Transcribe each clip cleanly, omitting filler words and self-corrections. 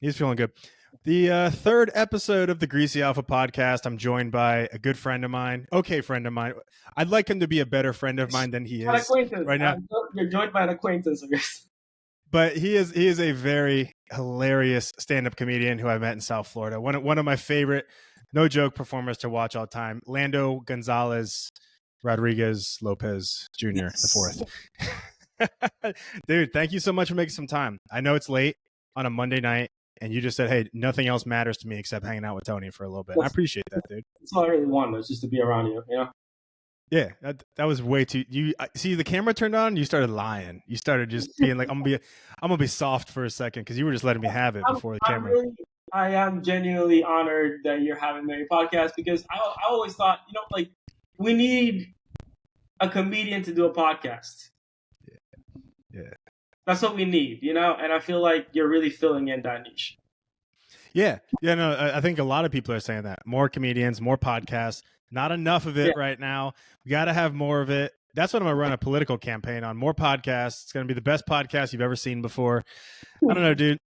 He's feeling good. The third episode of the Greasy Alpha podcast. I'm joined by a good friend of mine. Okay, friend of mine. I'd like him to be a better friend of mine than he An is acquaintance. right now. You're joined by an acquaintance of yours. But he is a very hilarious stand-up comedian who I met in South Florida. One of my favorite, no joke, performers to watch all time. Lando Gonzalez Rodriguez Lopez Jr. Yes. the fourth. Dude, thank you so much for making some time. I know it's late on a Monday night, and you just said, hey, nothing else matters to me except hanging out with Tony for a little bit. And I appreciate that, dude. That's all I really wanted, was just to be around you, Yeah, that was way too. You see the camera turned on. You started lying. You started just being like, I'm gonna be soft for a second because you were just letting me have it before the camera. I am genuinely honored that you're having me on your podcast, because I always thought, like, we need a comedian to do a podcast. Yeah. That's what we need, and I feel like you're really filling in that niche. Yeah. No, I think a lot of people are saying that. More comedians, more podcasts. Not enough of it right now. We got to have more of it. That's what I'm going to run a political campaign on. More podcasts. It's going to be the best podcast you've ever seen before. I don't know, dude.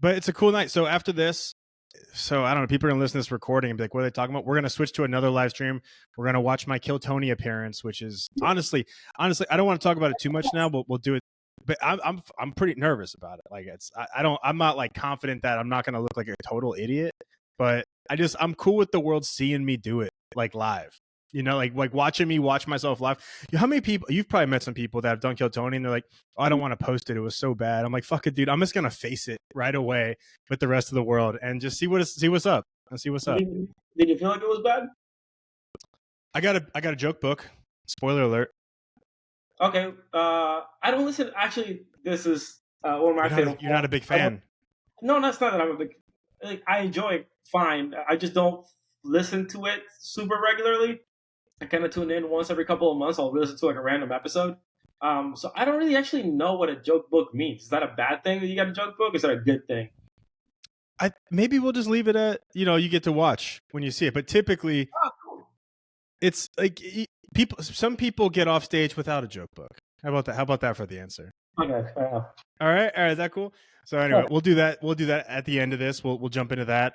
But it's a cool night. So after this, I don't know, people are going to listen to this recording and be like, what are they talking about? We're going to switch to another live stream. We're going to watch my Kill Tony appearance, which is honestly, I don't want to talk about it too much now, but we'll do it. But I'm pretty nervous about it. Like I'm not like confident that I'm not going to look like a total idiot, but I'm cool with the world seeing me do it like live, like watching me watch myself live. How many people, you've probably met some people that have done Kill Tony and they're like, oh, I don't want to post it. It was so bad. I'm like, fuck it, dude. I'm just going to face it right away with the rest of the world and just see what's up and see what's up. Did you feel like it was bad? I got a joke book. Spoiler alert. Okay. I don't listen. Actually, this is one of my favorite. You're not a big fan. No, that's not that I'm a big. Like, I enjoy it fine. I just don't listen to it super regularly. I kind of tune in once every couple of months. I'll listen to like a random episode. So I don't really actually know what a joke book means. Is that a bad thing that you got a joke book? Or is that a good thing? Maybe we'll just leave it at, you get to watch when you see it. But typically, it's like some people get off stage without a joke book. How about that for the answer? Okay. All right. Is that cool? So anyway, we'll do that. We'll do that at the end of this. We'll jump into that.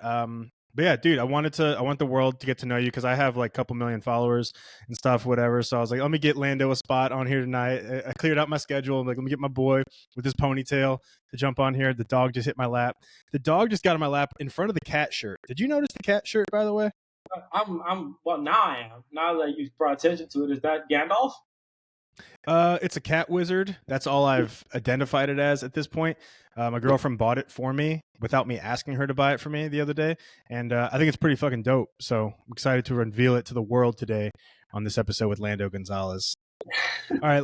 But yeah, dude, I want the world to get to know you because I have like a couple million followers and stuff, whatever. So I was like, let me get Lando a spot on here tonight. I cleared out my schedule. I'm like, let me get my boy with his ponytail to jump on here. The dog just hit my lap. The dog just got on my lap in front of the cat shirt. Did you notice the cat shirt, by the way? Well, now I am. Now that you've brought attention to it, is that Gandalf? It's a cat wizard. That's all I've identified it as at this point. My girlfriend bought it for me without me asking her to buy it for me the other day, and I think it's pretty fucking dope. So I'm excited to reveal it to the world today on this episode with Lando Gonzalez. All right,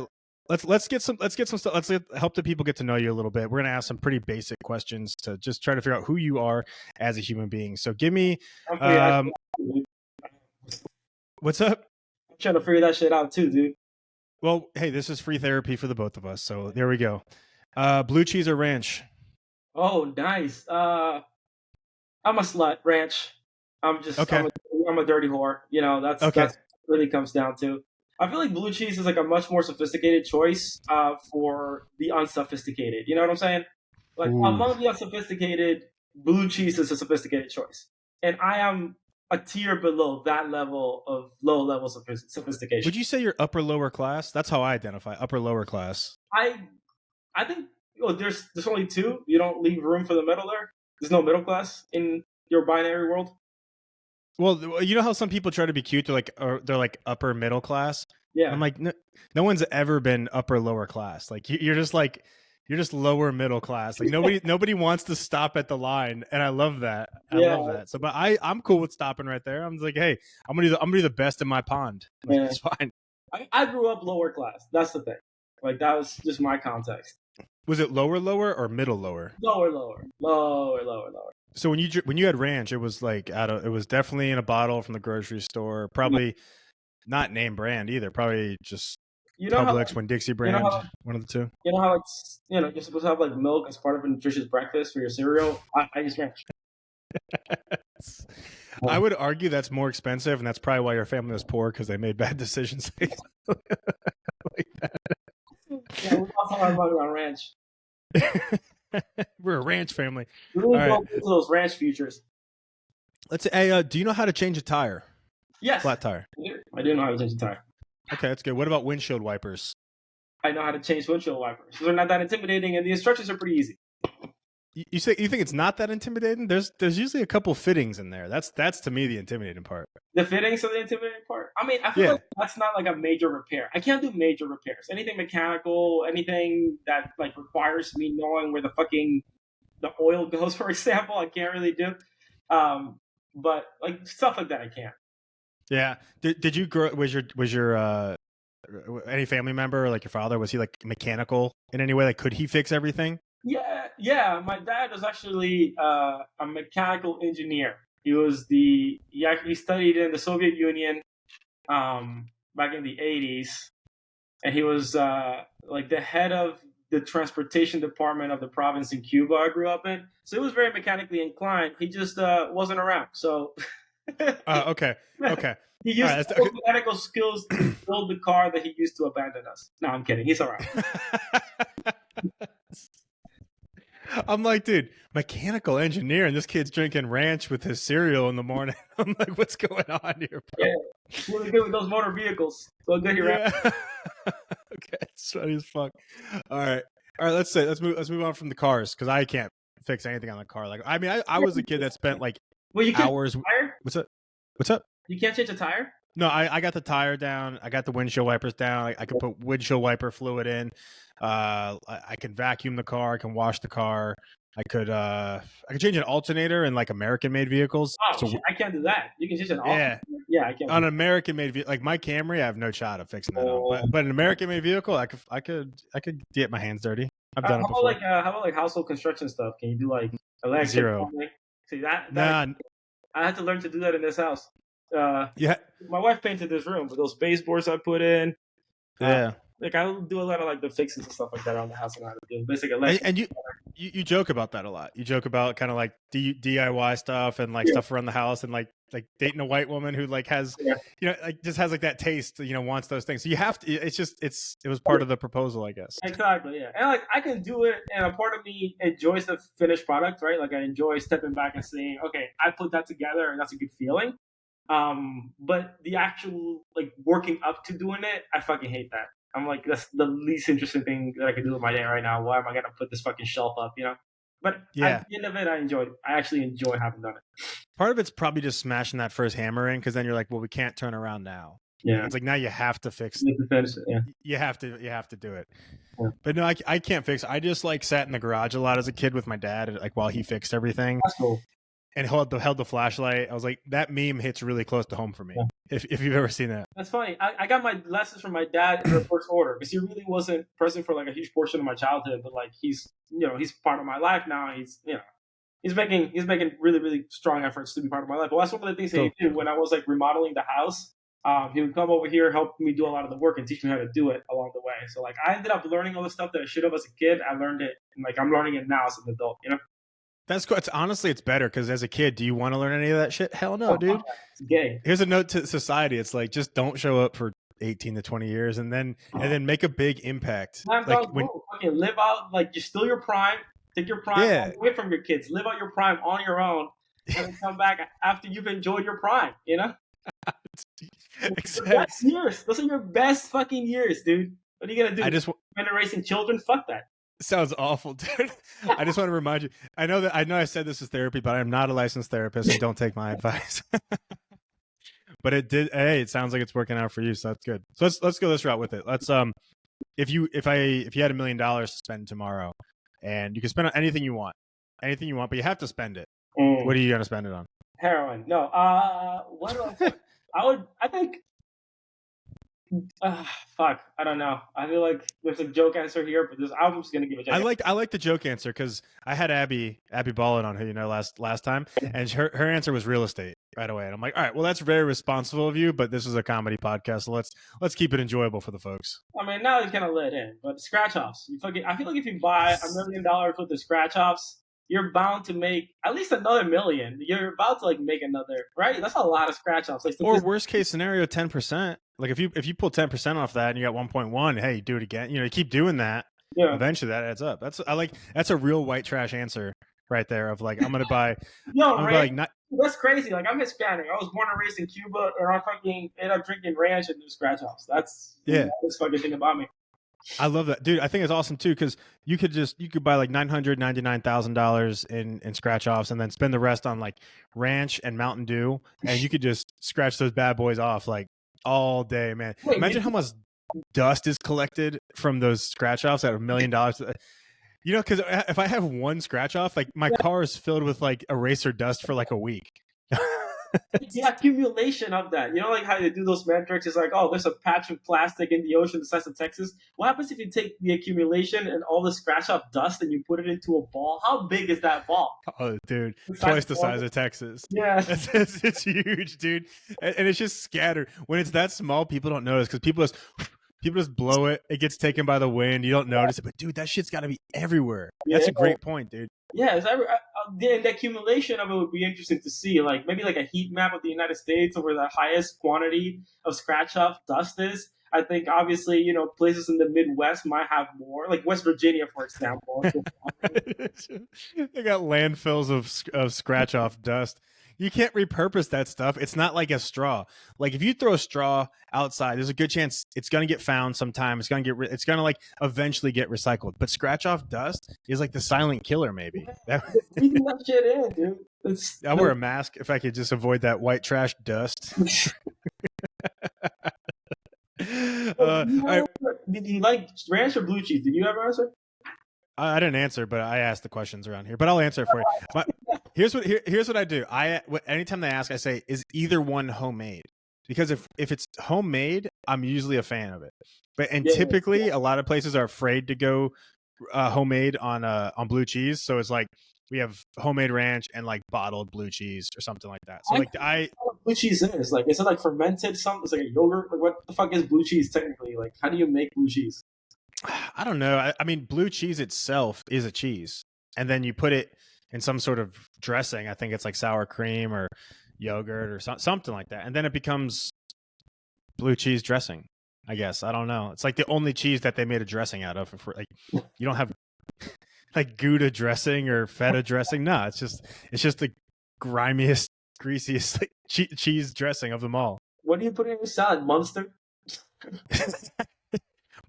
let's get some stuff. Let's help the people get to know you a little bit. We're gonna ask some pretty basic questions to just try to figure out who you are as a human being. So give me, what's up? I'm trying to figure that shit out too, dude. Well, hey, this is free therapy for the both of us. So there we go. Blue cheese or ranch? Oh, nice. I'm a slut. Ranch. I'm just okay. I'm a dirty whore. That's okay. That's what it really comes down to. I feel like blue cheese is like a much more sophisticated choice for the unsophisticated. You know what I'm saying? Like, among the unsophisticated, blue cheese is a sophisticated choice, and I am a tier below that level of low level sophistication. Would you say you're upper lower class? That's how I identify upper lower class. I think there's only two. You don't leave room for the middle there. There's no middle class in your binary world. Well, you know how some people try to be cute? They're like upper middle class. Yeah. I'm like, no one's ever been upper lower class. Like you're just lower middle class. Like nobody wants to stop at the line, and I love that. I love that. So, but I'm cool with stopping right there. I'm just like, hey, I'm gonna do the best in my pond. Like, it's fine. I grew up lower class. That's the thing. Like, that was just my context. Was it lower or middle lower? Lower. So when you had ranch, it was like it was definitely in a bottle from the grocery store. Probably not name brand either. Probably just Publix, Winn-Dixie brand, one of the two. You know how it's you're supposed to have like milk as part of a nutritious breakfast for your cereal. I just ranch. I would argue that's more expensive, and that's probably why your family was poor, because they made bad decisions like that. Yeah, we lost all our money on ranch. We're a ranch family. We All really right. go into those ranch futures. Let's say, hey, do you know how to change a tire? Yes. Flat tire. I do know how to change a tire. Okay, that's good. What about windshield wipers? I know how to change windshield wipers. They're not that intimidating, and the instructions are pretty easy. You say you think it's not that intimidating? There's usually a couple fittings in there. That's to me the intimidating part. The fittings are the intimidating part. I mean, I feel like that's not like a major repair. I can't do major repairs. Anything mechanical, anything that like requires me knowing where the oil goes, for example, I can't really do. But like stuff like that, I can. Yeah. Did you grow? Was your any family member, like your father, was he like mechanical in any way? Like, could he fix everything? Yeah. My dad was actually a mechanical engineer. He actually studied in the Soviet Union back in the 80s, and he was like the head of the transportation department of the province in Cuba I grew up in. So he was very mechanically inclined. He just wasn't around. So Okay. He used mechanical skills to build the car that he used to abandon us. No, I'm kidding. He's around. I'm like, dude, mechanical engineer, and this kid's drinking ranch with his cereal in the morning. I'm like, what's going on here, bro? Yeah, really good with those motor vehicles. So good here. Yeah. Okay, it's funny as fuck. All right. Let's move on from the cars, because I can't fix anything on the car. Like, I mean, I was a kid that spent like hours. What's up? You can't change a tire? No, I got the tire down. I got the windshield wipers down. I could put windshield wiper fluid in. I can vacuum the car. I can wash the car. I could change an alternator in like American-made vehicles. Oh, shit, I can't do that. You can change an alternator. Yeah, I can't. On an American-made vehicle, like my Camry, I have no shot of fixing that on. But an American-made vehicle, I could get my hands dirty. I've done it before. How about like household construction stuff? Can you do like electric? Zero. See that? I had to learn to do that in this house. Yeah. My wife painted this room, but those baseboards I put in. Yeah. Like I do a lot of like the fixes and stuff like that around the house, and I do basic electric. And you joke about that a lot. You joke about kind of like DIY stuff and like stuff around the house, and like dating a white woman who like has like just has like that taste, wants those things. So you have to. It was part of the proposal, I guess. Exactly. Yeah, and like I can do it, and a part of me enjoys the finished product, right? Like I enjoy stepping back and saying, okay, I put that together, and that's a good feeling. But the actual like working up to doing it, I fucking hate that. I'm like, that's the least interesting thing that I could do with my day right now. Why am I gonna put this fucking shelf up, But at the end of it, I actually enjoy having done it. Part of it's probably just smashing that first hammer in, because then you're like, well, we can't turn around now. Yeah, it's like now you have to fix it. Yeah. You have to do it. Yeah. But no, I can't fix it. I just like sat in the garage a lot as a kid with my dad, like while he fixed everything. That's cool. And held the flashlight. I was like, that meme hits really close to home for me. Yeah. If you've ever seen that. That's funny. I got my lessons from my dad in reverse order, because he really wasn't present for like a huge portion of my childhood, but like he's part of my life now. He's making really, really strong efforts to be part of my life. But that's one of the things that he did when I was like remodeling the house. He would come over here, help me do a lot of the work, and teach me how to do it along the way. So like I ended up learning all the stuff that I should have as a kid. I learned it, and like I'm learning it now as an adult. That's cool. Honestly, it's better, because as a kid, do you want to learn any of that shit? Hell no, dude. It's gay. Here's a note to society. It's like, just don't show up for 18 to 20 years and then make a big impact. Like fucking live out, like you're still your prime. Take your prime away from your kids. Live out your prime on your own, and then come back after you've enjoyed your prime. Exactly. Best years. Those are your best fucking years, dude. What are you gonna do? Raising children? Fuck that. Sounds awful, dude. I just want to remind you. I know I said this is therapy, but I am not a licensed therapist, and don't take my advice. But it did. Hey, it sounds like it's working out for you, so that's good. So let's go this route with it. Let's if you had $1 million to spend tomorrow, and you can spend on anything you want, but you have to spend it. What are you gonna spend it on? Heroin. No. What do I think? I think. Fuck. I don't know. I feel like there's a joke answer here, but I'm just gonna give a joke. I like the joke answer, because I had Abby Ballin on, who last time, and her answer was real estate right away, and I'm like, all right, well, that's very responsible of you, but this is a comedy podcast, so let's keep it enjoyable for the folks. I mean, now it's kind of let in, but scratch offs. I feel like if you buy $1 million worth of scratch offs, you're bound to make at least another $1 million. You're about to like make another, right? That's a lot of scratch offs. Like, or worst case scenario, 10%. Like if you pull 10% off that and you got 1.1, hey, do it again. You keep doing that. Yeah. Eventually, that adds up. That's a real white trash answer right there. Of like, I'm gonna buy. Yo, I'm gonna buy ranch. like not. That's crazy. Like I'm Hispanic. I was born and raised in Cuba, and I fucking ended up drinking ranch and the scratch offs. That's the Yeah, this fucking thing about me. I love that, dude. I think it's awesome too because you could buy like $999,000 in scratch offs and then spend the rest on like ranch and Mountain Dew, and you could just scratch those bad boys off like all day, man. Wait, Imagine how much dust is collected from those scratch offs at $1 million. You know, because if I have one scratch off, like my car is filled with like eraser dust for like a week. the accumulation of that. You know, like how they do those metrics. It's like, oh, there's a patch of plastic in the ocean the size of Texas. What happens if you take the accumulation and all the scratch off dust and you put it into a ball? How big is that ball? Oh, dude, twice the size of Texas. Yeah, it's huge, dude, and it's just scattered. When it's that small, people don't notice because people just blow it. It gets taken by the wind. You don't notice it, but dude, that shit's got to be everywhere. That's a great point, dude. Yeah, the accumulation of it would be interesting to see. Like maybe like a heat map of the United States of where the highest quantity of scratch off dust is. I think obviously, you know, places in the Midwest might have more, like West Virginia, for example. They got landfills of scratch off dust. You can't repurpose that stuff. It's not like a straw. Like if you throw a straw outside, there's a good chance it's gonna get found sometime. It's gonna like eventually get recycled. But scratch off dust is like the silent killer, maybe. Breathing that shit in, dude. I wear a mask if I could just avoid that white trash dust. Did you like ranch or blue cheese? Did you ever answer? I didn't answer, but I asked the questions around here. But I'll answer it for you. Here's what I do. Anytime they ask, I say, "Is either one homemade?" Because if it's homemade, I'm usually a fan of it. But typically, a lot of places are afraid to go homemade on blue cheese. So it's like we have homemade ranch and like bottled blue cheese or something like that. So blue cheese is like, is it like fermented something? It's like a yogurt. Like what the fuck is blue cheese technically? Like how do you make blue cheese? I don't know. I mean, blue cheese itself is a cheese, and then you put it in some sort of dressing. I think it's like sour cream or yogurt or something like that, and then it becomes blue cheese dressing. I guess I don't know. It's like the only cheese that they made a dressing out of. Like you don't have like Gouda dressing or feta dressing. No, it's just the grimiest, greasiest like, cheese dressing of them all. What do you put in your salad? Munster?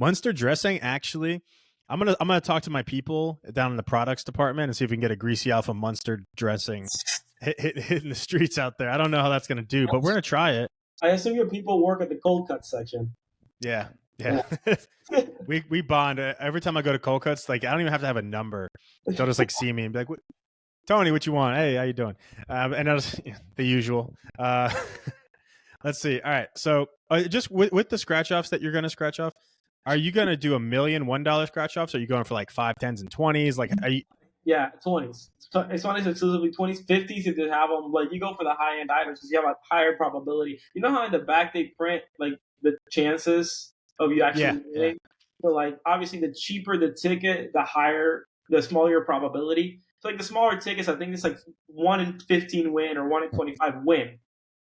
Munster dressing, actually, I'm gonna talk to my people down in the products department and see if we can get a greasy alpha Munster dressing hitting the streets out there. I don't know how that's gonna do, but we're gonna try it. I assume your people work at the cold cut section. Yeah. we bond every time I go to cold cuts. Like I don't even have to have a number. They'll just like see me and be like, "Tony, what you want? Hey, how you doing?" And that's the usual. Let's see. All right, so just with the scratch offs that you're gonna scratch off. Are you going to do $1 million $1 scratch offs? Or are you going for like 5, 10s, and 20s? Like, are you? Yeah, 20s. It's 20s exclusively 20s, 50s if they have them. Like you go for the high end items because you have a higher probability. You know how in the back they print like the chances of you actually winning. So like obviously the cheaper the ticket, the smaller your probability. So like the smaller tickets, I think it's like 1 in 15 win or 1 in 25 win.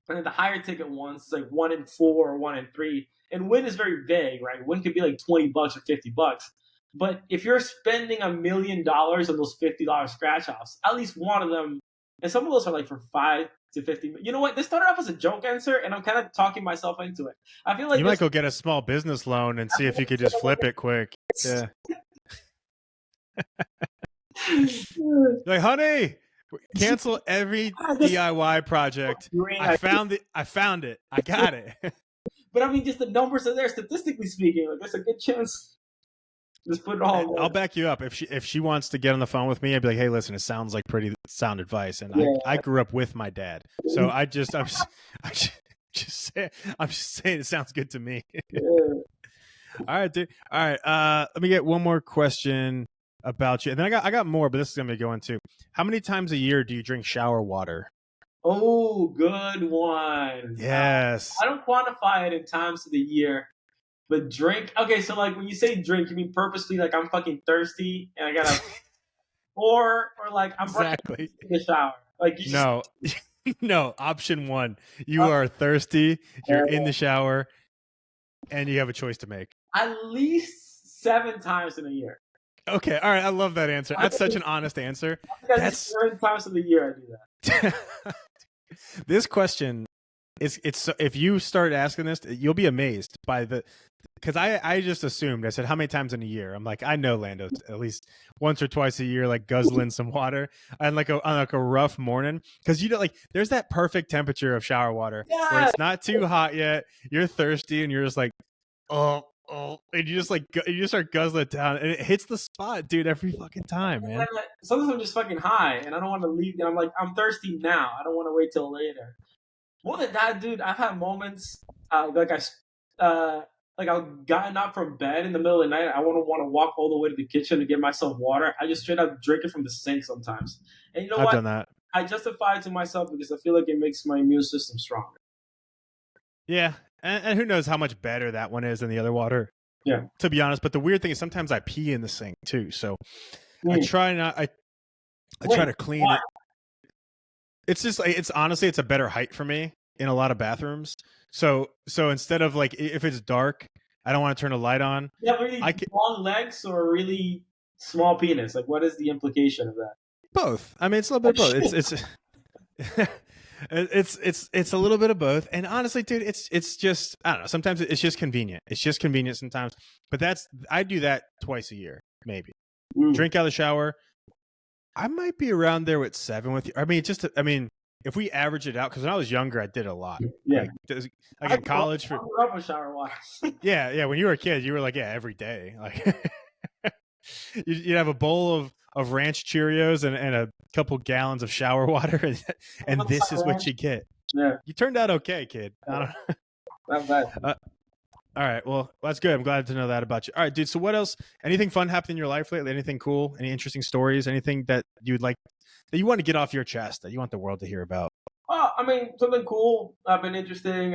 And then the higher ticket ones, it's like 1 in 4 or 1 in 3. And win is very vague, right? Win could be like $20 or $50. But if you're spending $1 million on those $50 scratch offs, at least one of them, and some of those are like for 5 to 50. You know what? This started off as a joke answer, and I'm kind of talking myself into it. I feel like you might go get a small business loan and see if you could just flip it quick. Yeah. Like, honey, cancel every DIY project. I found it. I got it. But I mean, just the numbers are there. Statistically speaking, like there's a good chance. Just put it all. I'll back you up. If she wants to get on the phone with me, I'd be like, hey, listen, it sounds like pretty sound advice, and I grew up with my dad, so I'm just saying it sounds good to me. Yeah. All right, dude. All right. Let me get one more question about you, and then I got more, but this is gonna be going to. How many times a year do you drink shower water? Oh, good one. Yes. I don't quantify it in times of the year, but drink. Okay, so like when you say drink, you mean purposely like I'm fucking thirsty and I gotta, or like I'm exactly in the shower. Like no, no. Option 1, you are thirsty. You're in the shower, and you have a choice to make. At least 7 times in a year. Okay, all right. I love that answer. That's such an honest answer. I think I do 7 times in the year. I do that. This question is if you start asking this, you'll be amazed by because I just assumed. I said, how many times in a year? I'm like, I know Lando at least once or twice a year, like guzzling some water on like a rough morning, because like there's that perfect temperature of shower water where it's not too hot yet, you're thirsty, and you're just like, oh, and you just start guzzling it down, and it hits the spot, dude, every fucking time, man. Sometimes I'm just fucking high, and I don't want to leave. And I'm like, I'm thirsty now. I don't want to wait till later. More than that, dude, I've had moments like I've gotten up from bed in the middle of the night. I want to walk all the way to the kitchen to get myself water. I just straight up drink it from the sink sometimes. And you know what? I've done that. I justify it to myself because I feel like it makes my immune system stronger. Yeah, and who knows how much better that one is than the other water. Yeah. To be honest, but the weird thing is sometimes I pee in the sink too. So I try not. I try to clean it. It's just like it's a better height for me in a lot of bathrooms. So instead of like if it's dark, I don't want to turn a light on. You have really long legs or really small penis? Like, what is the implication of that? Both. I mean, it's a little bit of both. It's a little bit of both. And honestly, dude, it's just, I don't know. Sometimes it's just convenient. It's just convenient sometimes. But I do that twice a year, maybe. Drink out of the shower. I might be around there with 7 with you. I mean, if we average it out, because when I was younger, I did a lot. Yeah. Like in college. I grew up with shower water. Yeah. When you were a kid, you were like, yeah, every day. Like you'd have a bowl of ranch Cheerios and a couple gallons of shower water, and this is what you get. Yeah. You turned out okay, kid. I don't know. Not bad. All right. Well, that's good. I'm glad to know that about you. All right, dude. So what else? Anything fun happened in your life lately? Anything cool? Any interesting stories? Anything that you'd like, that you want to get off your chest, that you want the world to hear about? I mean, something cool. I've been interesting.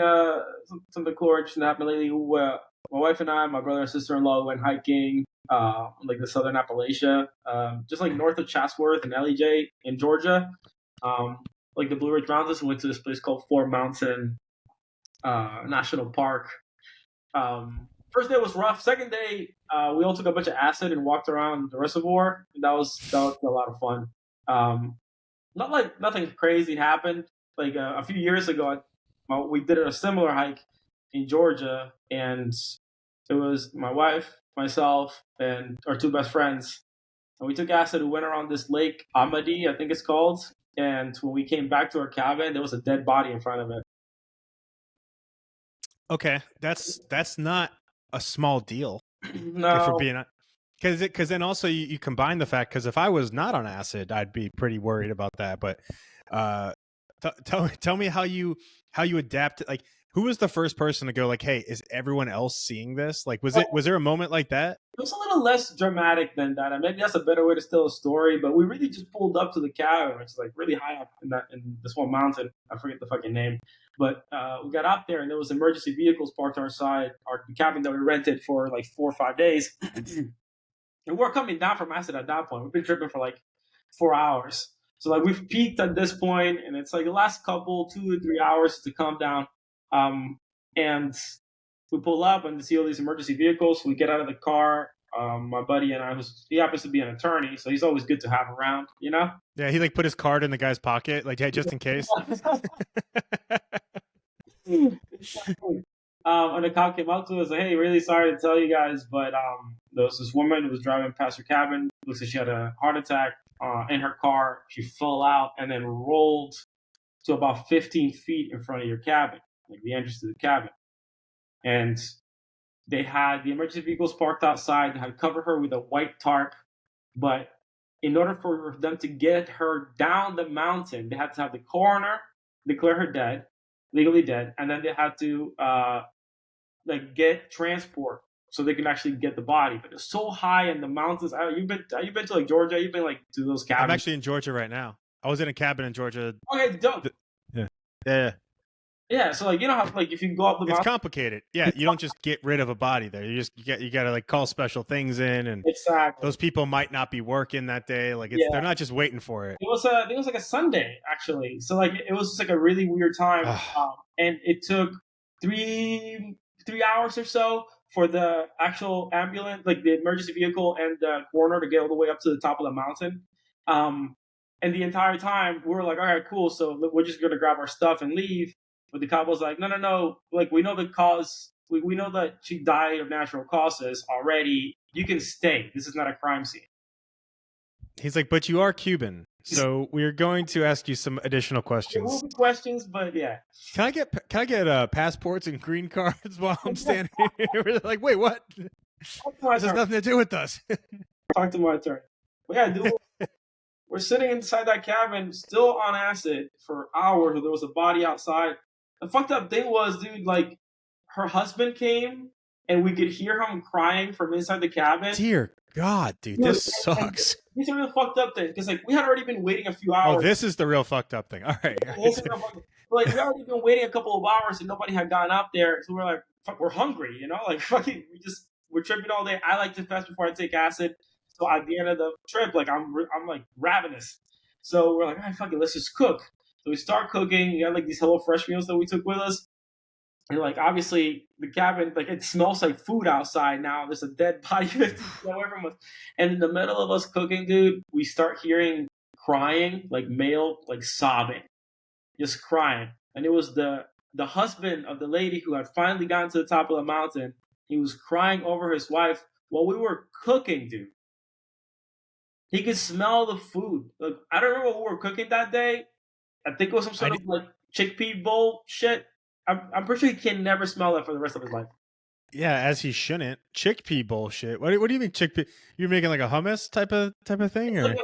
Something cool or interesting happened lately. My wife and I, my brother and sister-in-law, went hiking, like the Southern Appalachia, just like north of Chatsworth and LEJ in Georgia, like the Blue Ridge Mountains. We went to this place called Fort Mountain National Park. First day was rough. Second day, we all took a bunch of acid and walked around the reservoir. That was a lot of fun. Not like nothing crazy happened. Like a few years ago, we did a similar hike in Georgia, and it was my wife, myself, and our 2 best friends. And we took acid. We went around this lake, Amadi, I think it's called. And when we came back to our cabin, there was a dead body in front of it. Okay, that's not a small deal. No, if we're being, because then also you combine the fact, because if I was not on acid, I'd be pretty worried about that. But tell me how you adapt. Like, who was the first person to go like, hey, is everyone else seeing this? Like, was there a moment like that? It was a little less dramatic than that, and maybe that's a better way to tell a story. But we really just pulled up to the cabin, which is like really high up in this one mountain. I forget the fucking name. But we got up there, and there was emergency vehicles parked on our side, the cabin that we rented for like 4 or 5 days. And we're coming down from acid at that point. We've been tripping for like 4 hours. So like we've peaked at this point, and it's like the last couple 2 to 3 hours to calm down. And we pull up and see all these emergency vehicles. We get out of the car. My buddy and I, he happens to be an attorney, so he's always good to have around, you know? Yeah, he like put his card in the guy's pocket, like, hey, just in case. And the cop came up to us like, hey, really sorry to tell you guys, but there was this woman who was driving past her cabin. Looks like she had a heart attack in her car. She fell out and then rolled to about 15 feet in front of your cabin, like the entrance to the cabin. And they had the emergency vehicles parked outside. They had covered her with a white tarp. But in order for them to get her down the mountain, they had to have the coroner declare her dead, legally dead, and then they had to like get transport so they can actually get the body. But it's so high in the mountains. You've been to like Georgia? You've been like to those cabins? I'm actually in Georgia right now. I was in a cabin in Georgia. Okay, dope. Yeah, so like, you know how like if you go up the mountain, it's complicated. Yeah, you don't just get rid of a body there. You got to like call special things in, and exactly. Those people might not be working that day. Like they're not just waiting for it. It was like a Sunday actually. So like it was just like a really weird time, and it took three hours or so for the actual ambulance, like the emergency vehicle and the coroner to get all the way up to the top of the mountain. Um, and the entire time we were like, all right, cool. So we're just gonna grab our stuff and leave. But the cop was like, no, no, no. Like we know the cause. We know that she died of natural causes already. You can stay. This is not a crime scene. He's like, but you are Cuban, so we're going to ask you some additional There will questions. be questions, but yeah. Can I get passports and green cards while I'm standing here? We're like, wait, what? This has nothing to do with us. Talk to my attorney. But yeah, dude, we're sitting inside that cabin, still on acid for hours. There was a body outside. The fucked up thing was, dude, like her husband came and we could hear him crying from inside the cabin. Dear God, dude, this sucks. These are real fucked up things because like we had already been waiting a few hours. Oh, this is the real fucked up thing. All right. Like we already been waiting a couple of hours and nobody had gotten up there, so we're like, fuck, we're hungry, you know, like fucking, we're tripping all day. I like to fast before I take acid, so at the end of the trip, like I'm like ravenous. So we're like, all right, fuck it, let's just cook. So we start cooking. We got like these Hello Fresh meals that we took with us. And like obviously the cabin, like it smells like food outside now. There's a dead body away from us. And in the middle of us cooking, dude, we start hearing crying, like male, like sobbing, just crying. And it was the husband of the lady who had finally gotten to the top of the mountain. He was crying over his wife while we were cooking, dude. He could smell the food. Like I don't remember what we were cooking that day. I think it was some sort of like chickpea bowl shit. I'm pretty sure he can never smell that for the rest of his life. Yeah, as he shouldn't. Chickpea bullshit. What do you mean chickpea? You're making like a hummus type of thing, or?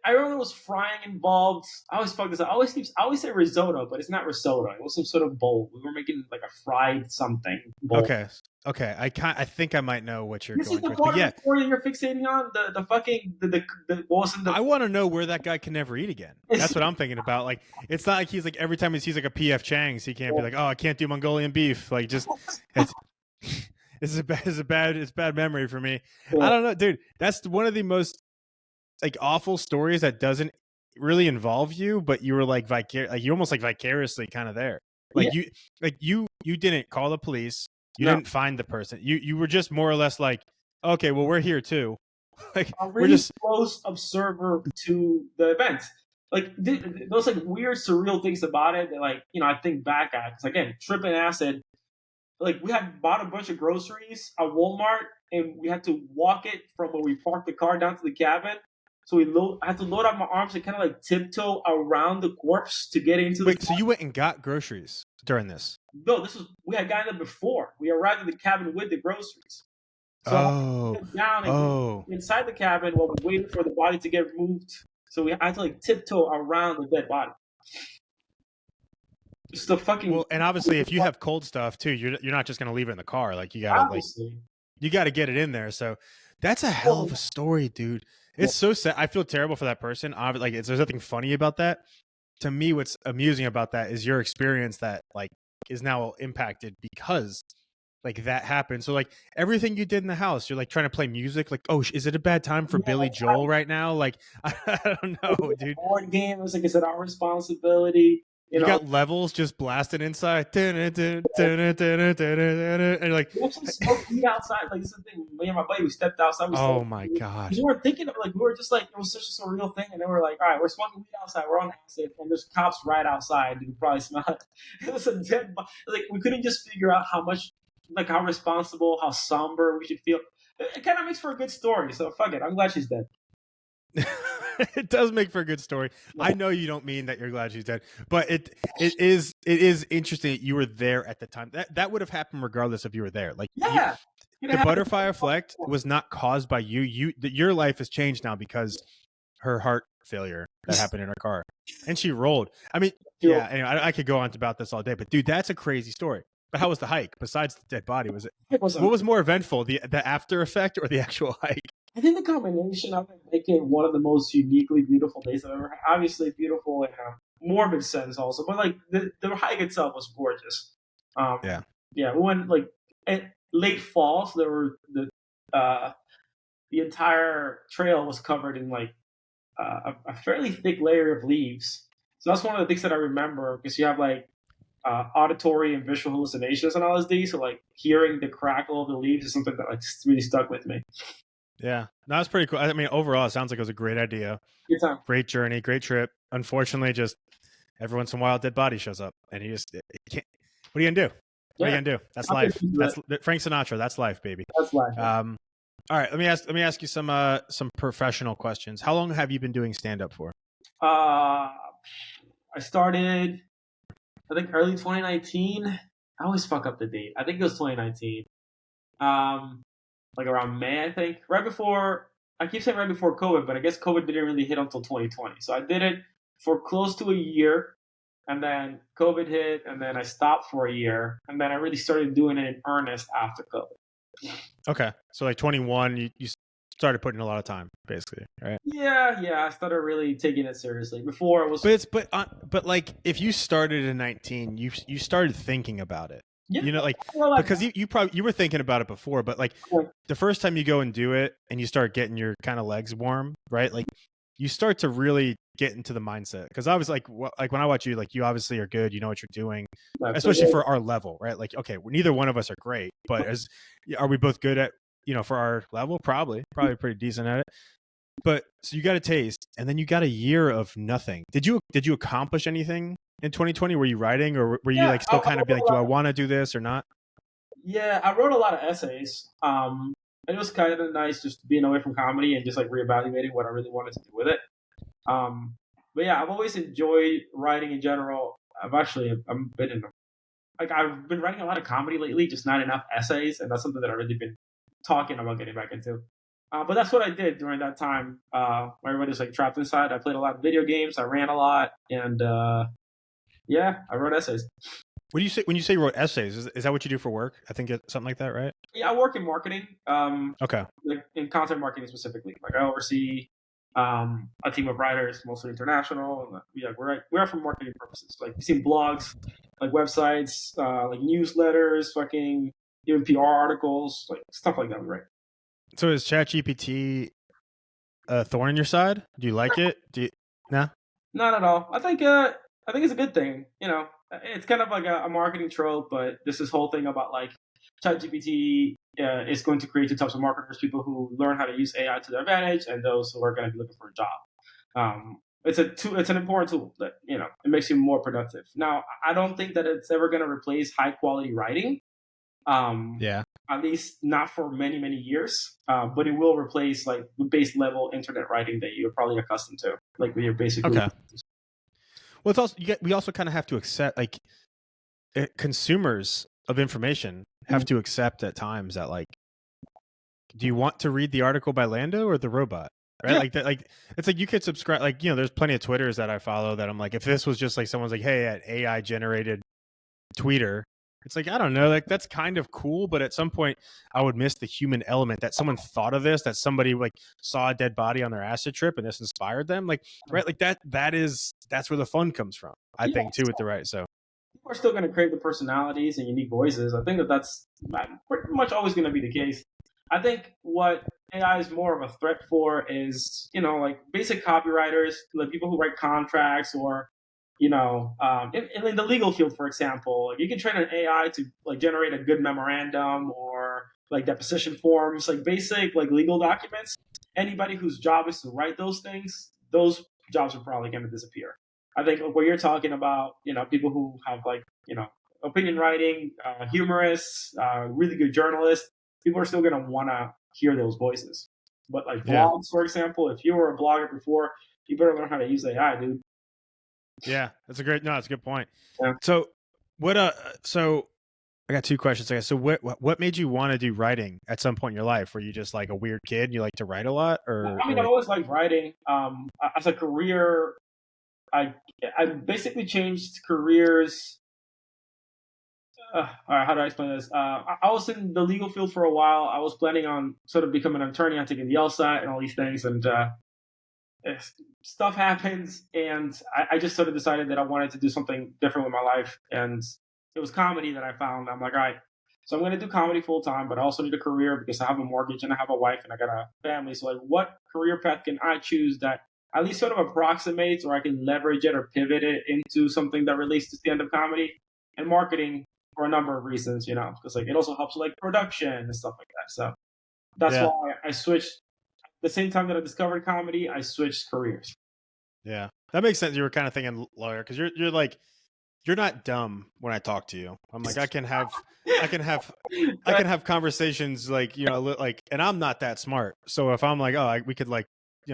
I remember there was frying involved. I always fuck this up. I always say risotto, but it's not risotto. It was some sort of bowl. We were making like a fried something bowl. Okay. I think I might know what you're going with. But yeah, you're fixating on the fucking the wasn't the. I want to know where that guy can never eat again. That's what I'm thinking about. Like, it's not like he's like every time he sees like a PF Chang's, he can't be like, oh, I can't do Mongolian beef. Like, just it's bad memory for me. Yeah. I don't know, dude. That's one of the most like awful stories that doesn't really involve you, but you were like you're almost like vicariously kind of there. Like you didn't call the police. You didn't find the person. You were just more or less like, okay, well, we're here too. Like we're just close observer to the event. Like those like weird surreal things about it that like, you know, I think back at, because again, tripping acid. Like we had bought a bunch of groceries at Walmart and we had to walk it from where we parked the car down to the cabin. So I had to load up my arms and kind of like tiptoe around the corpse to get into the. So you went and got groceries during this? No, we had gotten them before. We arrived at the cabin with the groceries. So I went down and inside the cabin while we waited for the body to get moved. So we had to like tiptoe around the dead body. Just the fucking. Well, and obviously, if you have cold stuff too, you're not just gonna leave it in the car. Like you gotta get it in there. So that's a hell of a story, dude. It's so sad. I feel terrible for that person. Like, there's nothing funny about that. To me, what's amusing about that is your experience that like is now impacted because like that happened. So like everything you did in the house, you're like trying to play music. Like, oh, is it a bad time for Billy Joel right now? Like, I don't know, dude. Board game. It was like, is it our responsibility? You got levels just blasting inside, and you're like, we actually smoked weed outside. Like, this is the thing. Me and my buddy, we stepped outside. Oh my god! Because we were thinking of like, we were just like, it was such a surreal thing, and then we're like, all right, we're smoking weed outside. We're on acid, and there's cops right outside. You can probably smell it. It was a dead body. Like, we couldn't just figure out how much, like, how responsible, how somber we should feel. It kind of makes for a good story. So fuck it. I'm glad she's dead. It does make for a good story. I know you don't mean that you're glad she's dead, but it is interesting that you were there at the time. That would have happened regardless if you were there. Like, yeah, the butterfly effect was not caused by you. Your life has changed now because her heart failure that happened in her car, and she rolled. I mean, yeah. Anyway, I could go on about this all day, but dude, that's a crazy story. But how was the hike? Besides the dead body, what was more eventful, the after effect or the actual hike? I think the combination of it make it one of the most uniquely beautiful days I've ever had. Obviously beautiful in a morbid sense also, but like the hike itself was gorgeous. Yeah. We went like at late fall, so there were the entire trail was covered in like a fairly thick layer of leaves. So that's one of the things that I remember, because you have like auditory and visual hallucinations on LSD. So like hearing the crackle of the leaves is something that like really stuck with me. Yeah, no, that's pretty cool. I mean, overall, it sounds like it was a great idea, Good time. great journey, great trip. Unfortunately, just every once in a while, a dead body shows up, and you can't. What are you gonna do? What are you gonna do? That's life. That's Frank Sinatra. That's life, baby. That's life. All right, let me ask you some professional questions. How long have you been doing stand up for? I started, I think, early 2019. I always fuck up the date. I think it was 2019. Like around May, I think. Right before, I keep saying right before COVID, but I guess COVID didn't really hit until 2020. So I did it for close to a year, and then COVID hit, and then I stopped for a year, and then I really started doing it in earnest after COVID. Okay, so like 21, you started putting a lot of time, basically, right? Yeah, I started really taking it seriously. Before it was, but like if you started in 19, you started thinking about it. yeah, You know, like because you were thinking about it before, but like the first time you go and do it and you start getting your kind of legs warm, right? Like you start to really get into the mindset. Because I was like when I watch you, like you obviously are good, you know what you're doing, especially for our level, right? Like okay, neither one of us are great, but are we both good at, you know, for our level? Probably pretty decent at it. But so you got a taste, and then you got a year of nothing. Did you accomplish anything in 2020? Were you writing, or were you like still kind of be like, do I want to do this or not? Yeah, I wrote a lot of essays. It was kind of nice just being away from comedy and just like reevaluating what I really wanted to do with it. But yeah, I've always enjoyed writing in general. I've been writing a lot of comedy lately, just not enough essays, and that's something that I've really been talking about getting back into. But that's what I did during that time where everybody's like trapped inside. I played a lot of video games. I ran a lot, and yeah, I wrote essays. What do you say when you say you wrote essays? Is that what you do for work? I think it's something like that, right? Yeah, I work in marketing. Okay. Like in content marketing specifically. Like I oversee a team of writers, mostly international. And, yeah, we're for marketing purposes. Like you see blogs, like websites, like newsletters, fucking even PR articles, like stuff like that. Right. So is ChatGPT a thorn in your side? Do you like it? No? Not at all. I think it's a good thing. You know, it's kind of like a marketing trope, but this whole thing about like ChatGPT is going to create two types of marketers: people who learn how to use AI to their advantage, and those who are going to be looking for a job. It's an important tool that, you know, it makes you more productive. Now, I don't think that it's ever going to replace high quality writing. Yeah. At least not for many, many years. But it will replace like the base level internet writing that you're probably accustomed to, like your basic. Okay. Well, it's also we also kind of have to accept, like, consumers of information have to accept at times that, like, do you want to read the article by Lando or the robot? Right? Yeah. Like that, like it's like you could subscribe. Like, you know, there's plenty of Twitters that I follow that I'm like, if this was just like someone's like, hey, an AI generated tweeter, it's like, I don't know, like that's kind of cool, but at some point I would miss the human element that someone thought of this, that somebody like saw a dead body on their acid trip and this inspired them. Like, right, like that's where the fun comes from, I think, too, with the right. So people are still going to crave the personalities and unique voices. I think that's pretty much always going to be the case. I think what AI is more of a threat for is, you know, like basic copywriters, like people who write contracts, or, you know, in the legal field, for example, like you can train an AI to like generate a good memorandum or like deposition forms, like basic like legal documents. Anybody whose job is to write those things, those jobs are probably going to disappear. I think what you're talking about, you know, people who have like, you know, opinion writing, humorists, really good journalists, people are still going to want to hear those voices. But like blogs, for example, if you were a blogger before, you better learn how to use AI, dude. Yeah, that's a good point. Yeah. So so I got two questions, I guess. So what made you want to do writing at some point in your life? Were you just like a weird kid and you like to write a lot? Or I mean, I've always liked writing. As a career, I basically changed careers. All right, how do I explain this? I was in the legal field for a while. I was planning on sort of becoming an attorney, on taking the LSAT and all these things, and stuff happens, and I just sort of decided that I wanted to do something different with my life, and it was comedy that I found. I'm like, all right, so I'm going to do comedy full time, but I also need a career because I have a mortgage and I have a wife and I got a family. So like, what career path can I choose that at least sort of approximates, or I can leverage it or pivot it into something that relates to stand-up comedy? and marketing for a number of reasons, because like it also helps with like production and stuff like that. So that's Yeah. why I switched. The same time that I discovered comedy, I switched careers. Yeah. That makes sense. You were kind of thinking lawyer because you're like you're not dumb when I talk to you. I'm like I can have I can have conversations like like, and I'm not that smart. So if I'm like, oh, we could like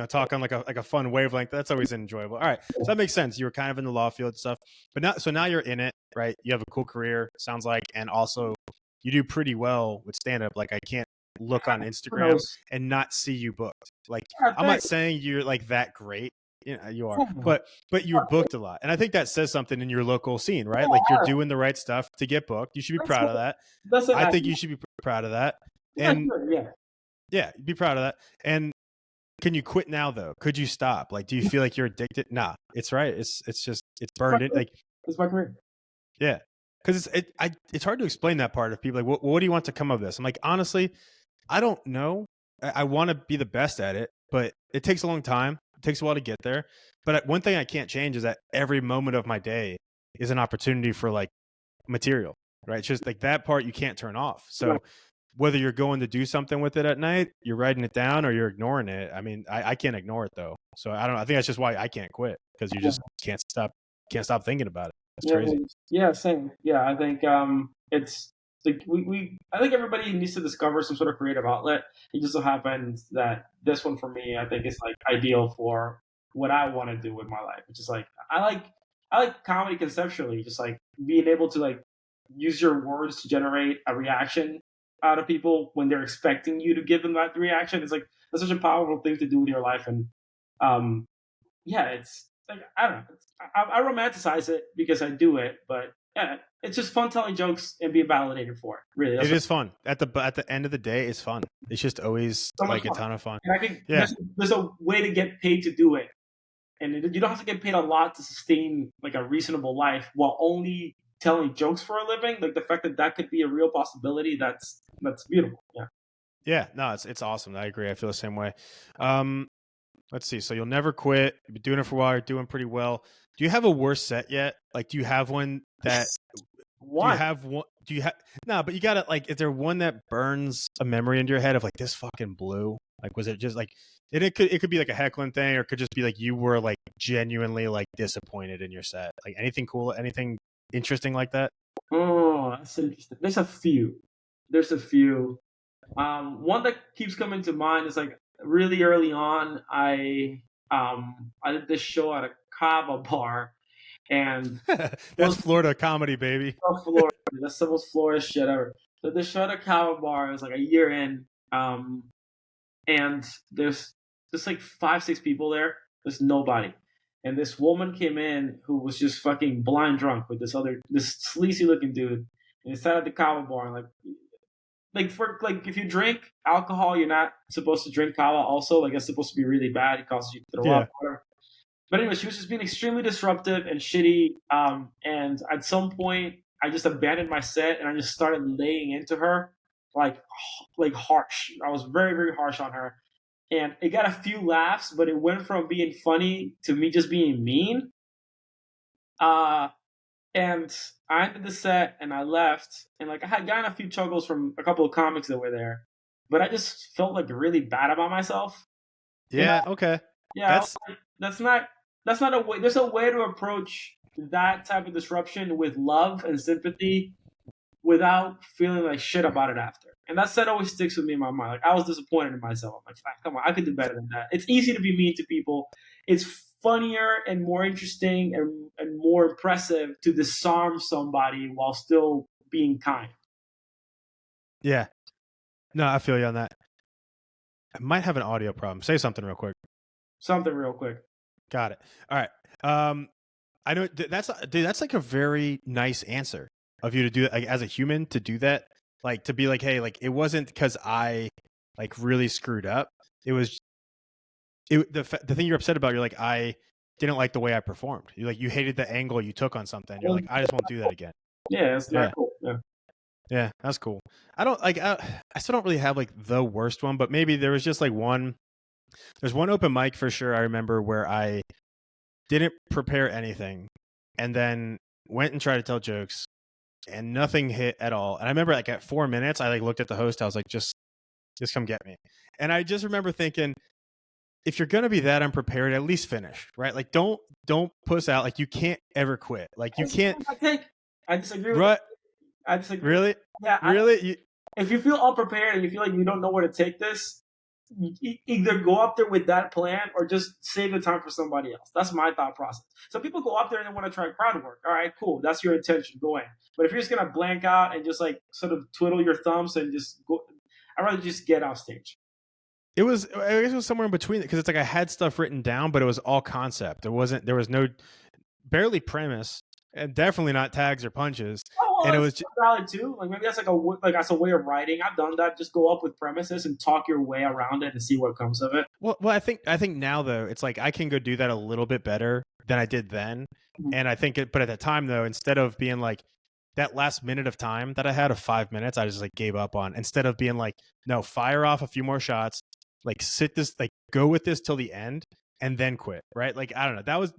talk on like a fun wavelength, that's always enjoyable. All right, so that makes sense. You were kind of in the law field stuff, but now you're in it, right? You have a cool career, sounds like, and also you do pretty well with stand up. Like I can't look on Who Instagram knows? and not see you booked. Like Yeah, I'm not thanks. saying you're like that great. You are, Yeah, but you're booked a lot, and I think that says something in your local scene, right? Like you're yeah, doing the right stuff to get booked. You should be that's proud of that. that's an I think idea. you should be proud of that, Yeah, and sure, yeah. yeah, be proud of that. And can you quit now though? Could you stop? Like, do you feel like you're addicted? Nah, it's right. It's just it's It's my burned in. career. Like, It's my career. yeah, because it's hard to explain that part of people. Like, what do you want to come of this? I'm like, honestly, I don't know. I want to be the best at it, but it takes a long time. It takes a while to get there. But one thing I can't change is that every moment of my day is an opportunity for like material, right? It's just like that part you can't turn off. Right. So whether you're going to do something with it at night, you're writing it down, or you're ignoring it. I mean, I can't ignore it though. So I don't know. I think that's just why I can't quit, because you Yeah. just can't stop thinking about it. It's Yeah, crazy. yeah, same. Yeah, I think it's like we I think everybody needs to discover some sort of creative outlet. It just so happens that this one for me, I think is like ideal for what I want to do with my life, which is like I like comedy conceptually, just like being able to like use your words to generate a reaction out of people when they're expecting you to give them that reaction. It's like that's such a powerful thing to do with your life, and um yeah, it's like I don't know. I romanticize it because I do it, but yeah, it's just fun telling jokes and being validated for it. Really, that's It what, is fun at the end of the day. It's fun. It's just always so much like a fun. ton of fun. And I think Yeah. there's a way to get paid to do it, and you don't have to get paid a lot to sustain like a reasonable life while only telling jokes for a living. Like the fact that that could be a real possibility, that's beautiful. Yeah. Yeah. No, it's awesome. I agree. I feel the same way. Um, let's see. So you'll never quit. You've been doing it for a while. You're doing pretty well. Do you have a worst set yet? Like, do you have one that do you One. have one? Do you have no? But you got to like. Is there one that burns a memory into your head of like this fucking blew? Like, was it just like? And it could be like a heckling thing, or it could just be like you were like genuinely like disappointed in your set. Like anything cool, anything interesting like that? Oh, that's interesting. There's a few. There's a few. One that keeps coming to mind is like really early on. I did this show at a kava bar, and That's was Florida comedy, baby. Florida. That's the most Florida shit ever. So this show at a kava bar was like a year in, and there's like 5 6 people there. There's nobody, and this woman came in who was just fucking blind drunk with this sleazy looking dude, and he sat at the kava bar and like if you drink alcohol, you're not supposed to drink kava. Also, like it's supposed to be really bad. It causes you to throw Yeah. up. Whatever. But anyway, she was just being extremely disruptive and shitty. And at some point, I just abandoned my set and I just started laying into her, like like harsh. I was very very harsh on her, and it got a few laughs, but it went from being funny to me just being mean. Uh, and I ended the set and I left, and like I had gotten a few chuckles from a couple of comics that were there, but I just felt like really bad about myself. You know? Yeah. Okay. Yeah, I was That's like, that's not a way. There's a way to approach that type of disruption with love and sympathy without feeling like shit about it after. And that set always sticks with me in my mind. Like I was disappointed in myself. I'm like, "Ah, come on, I could do better than that." It's easy to be mean to people. It's funnier and more interesting and more impressive to disarm somebody while still being kind. yeah. No, I feel you on that. I might have an audio problem. Say something real quick. Something real quick. Got it. All right. I know that's like a very nice answer of you to do it, like, as a human, to do that, like to be like, hey, like it wasn't because I like really screwed up. It was the thing you're upset about. You're like, I didn't like the way I performed. You hated the angle you took on something. You're like, I just won't do that again. Yeah, it's not Yeah. cool. Yeah. Yeah, that's cool. I don't like. I still don't really have like the worst one, but maybe there was just like one. There's one open mic for sure. I remember where I didn't prepare anything, and then went and tried to tell jokes, and nothing hit at all. And I remember like at 4 minutes, I like looked at the host. I was like, just come get me. And I just remember thinking, if you're going to be that unprepared, at least finish, right? Like don't puss out. Like you can't ever quit. Like you can't. I disagree with Right? that. I disagree. Really? Yeah. Really? If you feel unprepared and you feel like you don't know where to take this, you either go up there with that plan or just save the time for somebody else. That's my thought process. So people go up there and they want to try crowd work. All right, cool. That's your intention. Go in. But if you're just gonna blank out and just like sort of twiddle your thumbs and just go, I'd rather just get off stage. I guess it was somewhere in between because it's like I had stuff written down, but it was all concept. There was no barely premise, and definitely not tags or punches. Oh, well, and it was valid too. Like maybe that's that's a way of writing. I've done that. Just go up with premises and talk your way around it and see what comes of it. Well, I think now though it's like I can go do that a little bit better than I did then, and I think but at that time though, instead of being like that last minute of time that I had of 5 minutes, I just like gave up on. Instead of being like, no, fire off a few more shots, like go with this till the end and then quit, right? Like I don't know. That was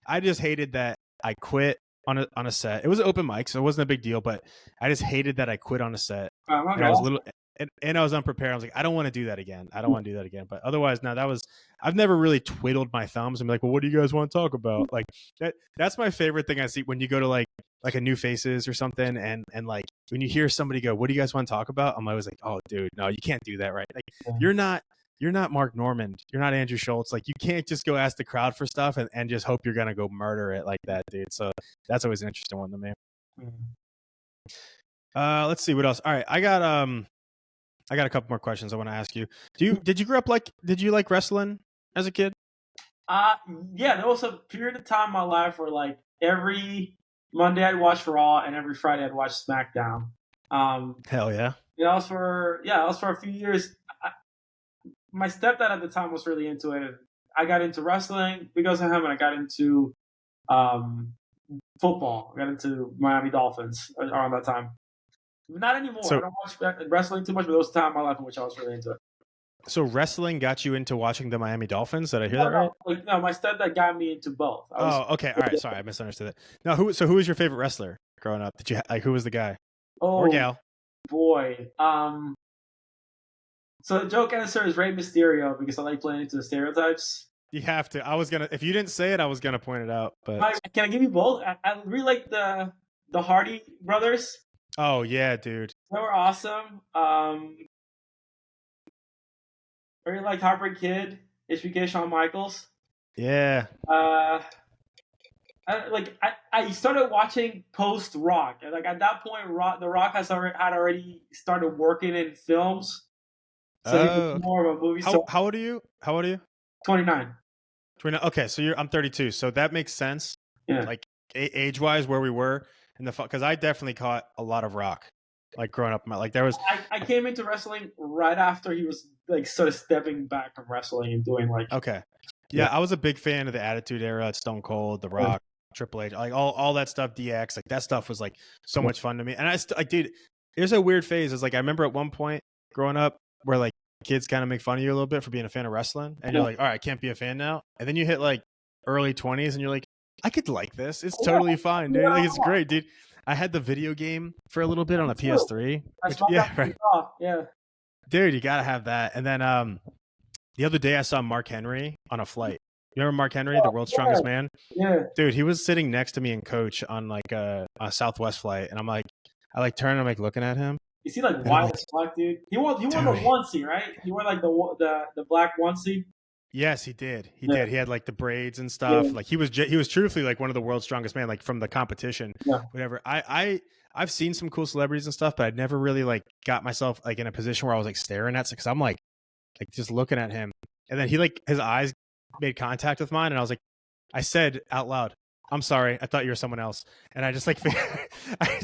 I just hated that I quit on a set. It was an open mic, so it wasn't a big deal, but I just hated that I quit on a set. And I was and I was unprepared. I was like, I don't want to do that again. But otherwise, no, I've never really twiddled my thumbs and be like, well, what do you guys want to talk about? Like that's my favorite thing I see when you go to like a New Faces or something. And like when you hear somebody go, what do you guys want to talk about? I'm always like, oh dude, no, you can't do that. Right. Like you're not Mark Normand. You're not Andrew Schultz. Like you can't just go ask the crowd for stuff and just hope you're going to go murder it like that, dude. So that's always an interesting one to me. Let's see what else. All right. I got a couple more questions I want to ask you. Did you like wrestling as a kid? Yeah, there was a period of time in my life where like every Monday I'd watch Raw and every Friday I'd watch SmackDown. Hell yeah. That was for a few years. My stepdad at the time was really into it. I got into wrestling because of him, and I got into football. I got into Miami Dolphins around that time. Not anymore. I don't watch wrestling too much, but there was a time in my life in which I was really into it. So wrestling got you into watching the Miami Dolphins? Did I hear that right? No, my stepdad got me into both. Okay. All right. Sorry, I misunderstood it. No, who was your favorite wrestler growing up? Did you like who was the guy? Or gal? Boy. So the joke answer is Rey Mysterio because I like playing into the stereotypes. You have to. If you didn't say it, I was gonna point it out. But can I give you both? I really like the Hardy brothers. Oh yeah, dude. They were awesome. I really liked Heartbreak Kid, HBK, Shawn Michaels. Yeah. I started watching post Rock. Like at that point, The Rock had already started working in films. So he was more of a movie. How old are you? 29. 29. Okay, so I'm 32. So that makes sense. Yeah. Like age wise, where we were in the because I definitely caught a lot of Rock, like growing up. Like there was. I came into wrestling right after he was like sort of stepping back from wrestling and doing like. Okay. Yeah, I was a big fan of the Attitude Era, Stone Cold, The Rock, Triple H, like all that stuff, DX, like that stuff was like so much fun to me. And dude, there's a weird phase. It's like I remember at one point growing up where like kids kind of make fun of you a little bit for being a fan of wrestling, and you're like, all right, I can't be a fan now. And then you hit like early 20s, and you're like, I could like this. It's totally fine, dude. Like it's great, dude. I had the video game for a little bit on a PS3. Right. Yeah. Dude, you gotta have that. And then the other day I saw Mark Henry on a flight. You remember Mark Henry, the world's strongest man? Yeah. Dude, he was sitting next to me in coach on like a Southwest flight, and I'm like, I like turn, I'm like looking at him. Is he like white as black, dude? He wore the onesie, right? He wore like the black onesie. Yes, he did. He did. He had like the braids and stuff. Yeah. Like he was truthfully like one of the world's strongest man, like from the competition. Yeah. Whatever. I've seen some cool celebrities and stuff, but I'd never really like got myself like in a position where I was like staring at it because I'm like just looking at him, and then he like his eyes made contact with mine, and I was like, I said out loud, "I'm sorry, I thought you were someone else," and I just like I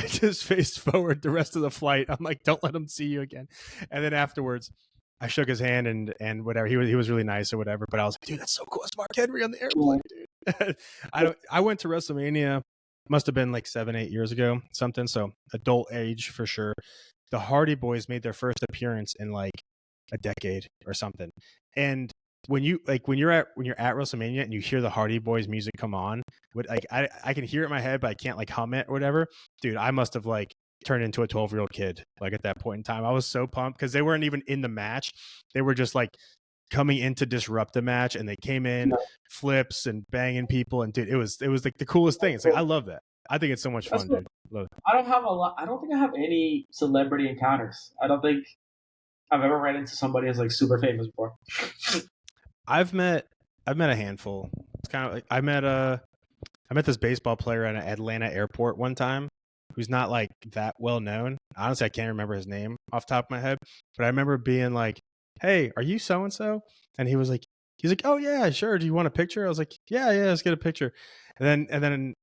just faced forward the rest of the flight. I'm like, don't let him see you again. And then afterwards, I shook his hand and whatever. He was really nice or whatever. But I was like, dude, that's so cool. It's Mark Henry on the airplane, dude. I went to WrestleMania, must have been like 7-8 years ago, something. So adult age for sure. The Hardy Boys made their first appearance in like a decade or something. And when you're at WrestleMania and you hear the Hardy Boys music come on, like I can hear it in my head, but I can't like hum it or whatever. Dude, I must have like turned into a 12-year-old kid like at that point in time. I was so pumped because they weren't even in the match. They were just like coming in to disrupt the match, and they came in flips and banging people, and dude, it was like the coolest thing. It's like I love that. I think it's so much fun, dude. Love it. I don't have a lot. I don't think I have any celebrity encounters. I don't think I've ever ran into somebody who's like super famous before. I've met a handful. It's kind of like I met this baseball player at an Atlanta airport one time who's not like that well known. Honestly, I can't remember his name off the top of my head, but I remember being like, "Hey, are you so and so?" And he's like, "Oh yeah, sure. Do you want a picture?" I was like, "Yeah, let's get a picture." And then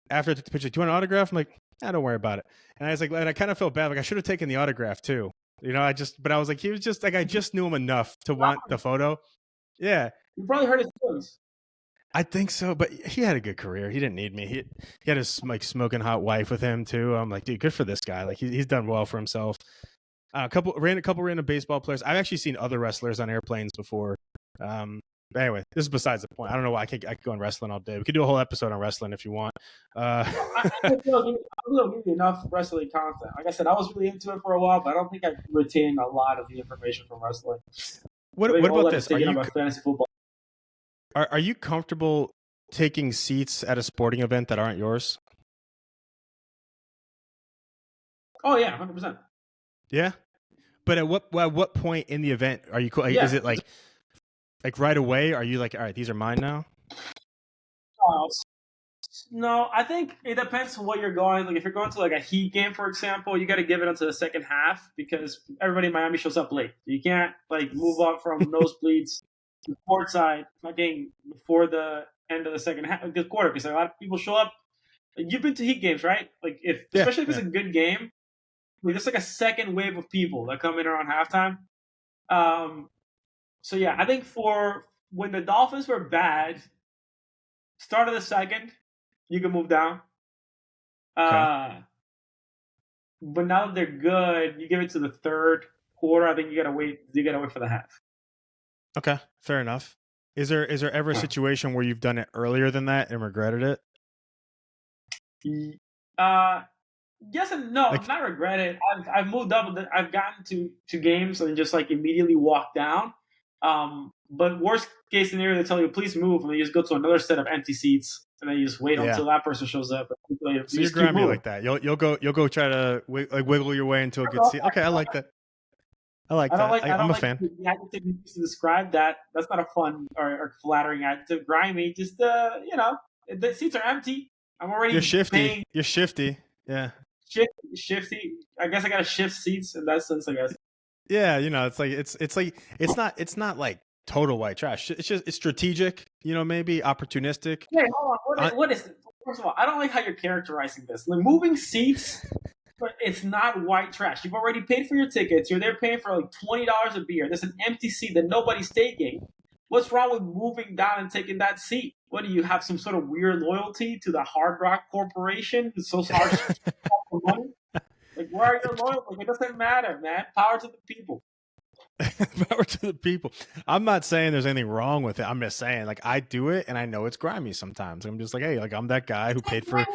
after I took the picture, "Do you want an autograph?" I'm like, don't worry about it. And I was like, and I kind of felt bad. Like I should have taken the autograph too. You know, but I was like, he was just like, I just knew him enough to want the photo. Yeah. You probably heard his stories. I think so, but he had a good career. He didn't need me. He had his like smoking hot wife with him too. I'm like, dude, good for this guy. Like he's done well for himself. A couple random baseball players. I've actually seen other wrestlers on airplanes before. But anyway, this is besides the point. I don't know why I could go on wrestling all day. We could do a whole episode on wrestling if you want. I will give you enough wrestling content. Like I said, I was really into it for a while, but I don't think I retained a lot of the information from wrestling. What about this? Fantasy football. Are you comfortable taking seats at a sporting event that aren't yours? Oh yeah, 100%. Yeah, but at what point in the event are you cool? Is it like right away? Are you like, all right, these are mine now? No, I think it depends on what you're going. Like if you're going to like a Heat game, for example, you got to give it until the second half because everybody in Miami shows up late. You can't like move up from nosebleeds to courtside fucking before the end of the second half, the quarter, because a lot of people show up. Like, you've been to Heat games, right? Like especially if it's a good game, there's like a second wave of people that come in around halftime. So yeah, I think for when the Dolphins were bad, start of the second, you can move down. Okay. But now that they're good, you give it to the third quarter. I think you gotta wait. You gotta wait for the half. Okay, fair enough. Is there ever a situation where you've done it earlier than that and regretted it? Yes and no. Like, not regret it. I've moved up. I've gotten to games and just like immediately walked down. But worst case scenario, they tell you please move, and then you just go to another set of empty seats, and then you just wait until that person shows up. So you're grimy like that. You'll go try to wiggle your way into a good seat. Okay, I like that. I'm a fan. The adjective you used to describe that. That's not a fun or flattering adjective. Grimy. Just the seats are empty. I'm already. You're shifty. Paying. You're shifty. Yeah. Shifty. I guess I gotta shift seats in that sense. I guess. Yeah, it's like it's not like total white trash. It's just it's strategic. Maybe opportunistic. Hey, hold on. What is it? First of all, I don't like how you're characterizing this. Like moving seats. But it's not white trash. You've already paid for your tickets. You're there paying for like $20 a beer. There's an empty seat that nobody's taking. What's wrong with moving down and taking that seat? What do you have some sort of weird loyalty to the Hard Rock Corporation? It's so hard for money. Like, where are your loyalty? Like, it doesn't matter, man. Power to the people. Power to the people. I'm not saying there's anything wrong with it. I'm just saying, like, I do it and I know it's grimy sometimes. I'm just like, hey, like I'm that guy who paid for.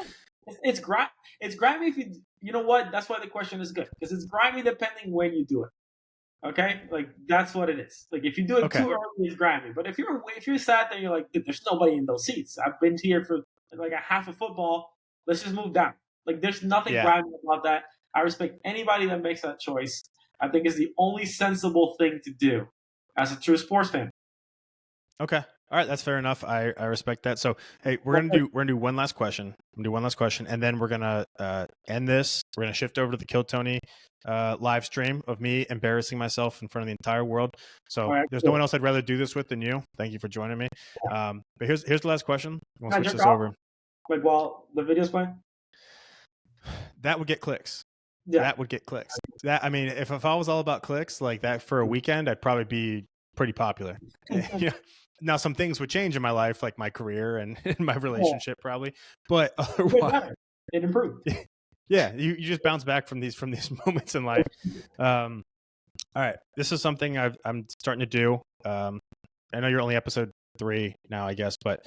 It's grimy if you know what? That's why the question is good because it's grimy depending when you do it. Okay, like that's what it is. Like if you do it too early, it's grimy. But if you're sat there, you're like, there's nobody in those seats. I've been here for like a half of football. Let's just move down. Like there's nothing grimy about that. I respect anybody that makes that choice. I think it's the only sensible thing to do as a true sports fan. Okay. All right, that's fair enough. I respect that. So, hey, we're gonna do one last question. And then we're gonna end this. We're gonna shift over to the Kill Tony live stream of me embarrassing myself in front of the entire world. So, there's no one else I'd rather do this with than you. Thank you for joining me. But here's the last question. We'll switch this over. Like while the video's playing. That would get clicks. Yeah. That would get clicks. That I mean, if I was all about clicks like that for a weekend, I'd probably be pretty popular. Yeah. Now, some things would change in my life, like my career and my relationship, probably. But otherwise, it improved. Yeah, you just bounce back from these moments in life. All right, this is something I'm starting to do. I know you're only episode 3 now, I guess, but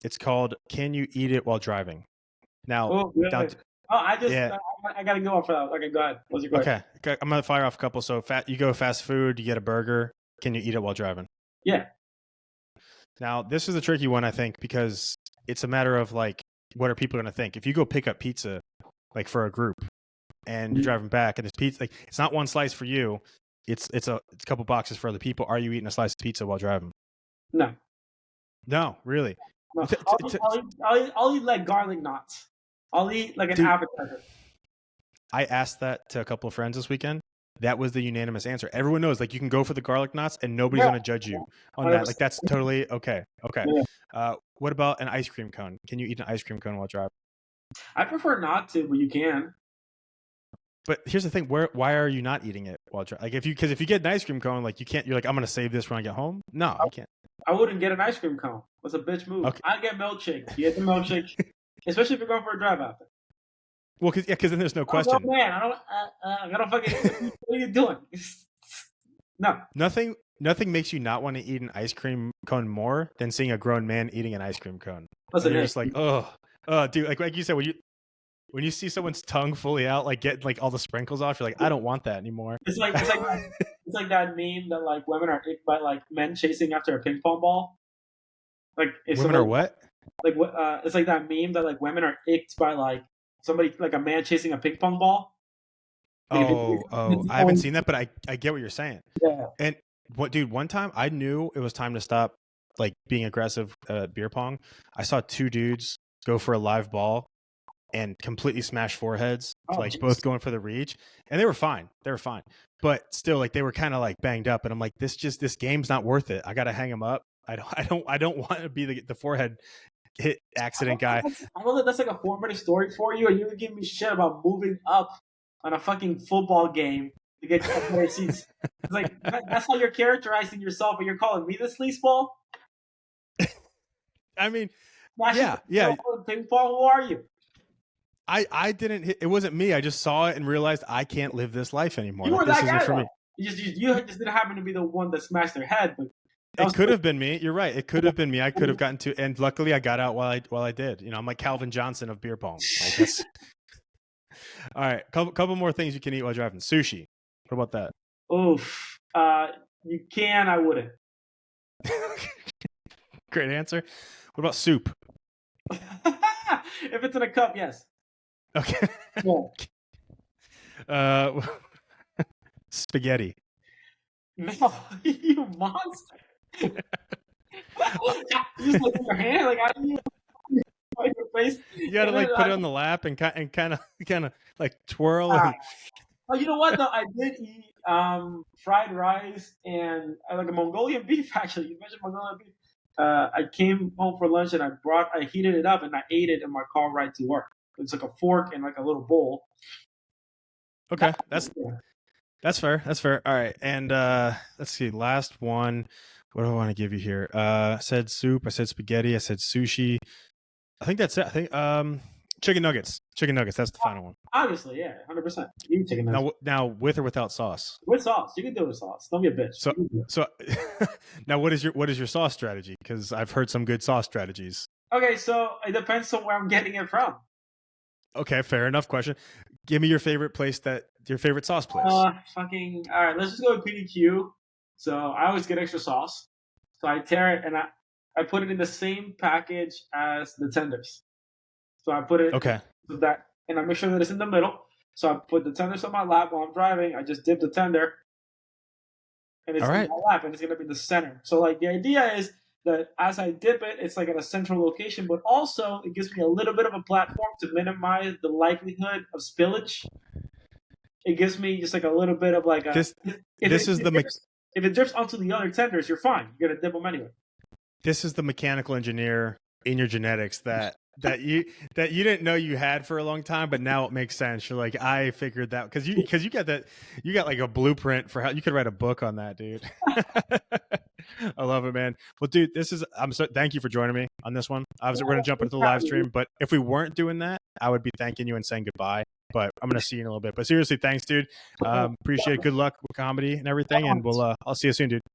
It's called "Can You Eat It While Driving?" Now, Oh, really? yeah. I gotta go off for that. Okay, go ahead. What's your question? Okay, I'm gonna fire off a couple. So, you go fast food, you get a burger. Can you eat it while driving? Yeah. Now, this is a tricky one, I think, because it's a matter of like, what are people gonna think? If you go pick up pizza, like for a group, and you're driving back, and there's pizza, like it's not one slice for you, it's a couple boxes for other people. Are you eating a slice of pizza while driving? No. No, really. No. I'll eat like garlic knots. I'll eat like an Dude, appetizer. I asked that to a couple of friends this weekend. That was the unanimous answer. Everyone knows, like, you can go for the garlic knots and nobody's going to judge you on that. Like, that's totally okay. Okay. Yeah. What about an ice cream cone? Can you eat an ice cream cone while driving? I prefer not to, but you can. But here's the thing: why are you not eating it while driving? Like, because if you get an ice cream cone, like you can't. You're like, I'm going to save this when I get home. No, you can't. I wouldn't get an ice cream cone. That's a bitch move. Okay. I'd get milkshake. You get the milkshake, especially if you're going for a drive after. Well, because then there's no question. Oh man, I don't fucking. What are you doing? No. Nothing makes you not want to eat an ice cream cone more than seeing a grown man eating an ice cream cone. Listen, you're just like, dude, like you said, when you see someone's tongue fully out, like getting like all the sprinkles off, you're like, I don't want that anymore. It's like that meme that like women are icked by like men chasing after a ping pong ball. Like women are what? Like what? It's like that meme that like women are icked by like somebody, like a man chasing a ping pong ball. Like I haven't seen that, but I get what you're saying. Yeah. And dude, one time I knew it was time to stop like being aggressive beer pong. I saw two dudes go for a live ball and completely smash foreheads, like both going for the reach, and they were fine. But still, like they were kind of like banged up, and I'm like, this game's not worth it. I gotta hang them up. I don't want to be the forehead hit accident guy. I know that's like a formative story for you, and you're giving me shit about moving up on a fucking football game to get better seats. It's like that's how you're characterizing yourself, and you're calling me the sleazeball. I mean, yeah. Ping pong. Who are you? I didn't hit, it wasn't me. I just saw it and realized I can't live this life anymore. You were this that guy, for me. You just didn't happen to be the one that smashed their head, but it could have been me. You're right. It could have been me. I could have gotten to, and luckily I got out while I did. You know, I'm like Calvin Johnson of beer pong. I guess. All right, couple more things you can eat while driving. Sushi. What about that? Oof. You can. I wouldn't. Great answer. What about soup? If it's in a cup, yes. Okay. Yeah. Spaghetti. No, you monster. You just look at your hand like, how do you wipe your face? You gotta like put it on the lap and kind of like twirl. Oh, you know what though? I did eat fried rice and like a Mongolian beef. Actually, you mentioned Mongolian beef. I came home for lunch and I heated it up and I ate it in my car ride to work. It's like a fork and like a little bowl. Okay, that's fair. That's fair. All right, and let's see. Last one. What do I want to give you here? I said soup. I said spaghetti. I said sushi. I think that's it. I think chicken nuggets. Chicken nuggets. That's the final one. Obviously, yeah, 100%. You eat chicken nuggets. Now, with or without sauce? With sauce. You can do it with sauce. Don't be a bitch. So now, what is your sauce strategy? Because I've heard some good sauce strategies. Okay, so it depends on where I'm getting it from. Okay, fair enough question. Give me your favorite sauce place. All right, let's just go with PDQ. So I always get extra sauce. So I tear it and I put it in the same package as the tenders. So I put it so that, and I make sure that it's in the middle. So I put the tenders on my lap while I'm driving. I just dip the tender, and it's in my lap, and it's gonna be in the center. So like the idea is that as I dip it, it's like at a central location, but also it gives me a little bit of a platform to minimize the likelihood of spillage. It gives me just like a little bit of like a. If it drips onto the other tenders, you're fine. You're gonna dip them anyway. This is the mechanical engineer in your genetics that you didn't know you had for a long time, but now it makes sense. You're like, I figured that because you got like a blueprint for how you could write a book on that, dude. I love it, man. Well, dude, thank you for joining me on this one. Obviously, we're gonna jump into the live stream, but if we weren't doing that, I would be thanking you and saying goodbye. But I'm gonna see you in a little bit. But seriously, thanks, dude. Appreciate it. Good luck with comedy and everything, and I'll see you soon, dude.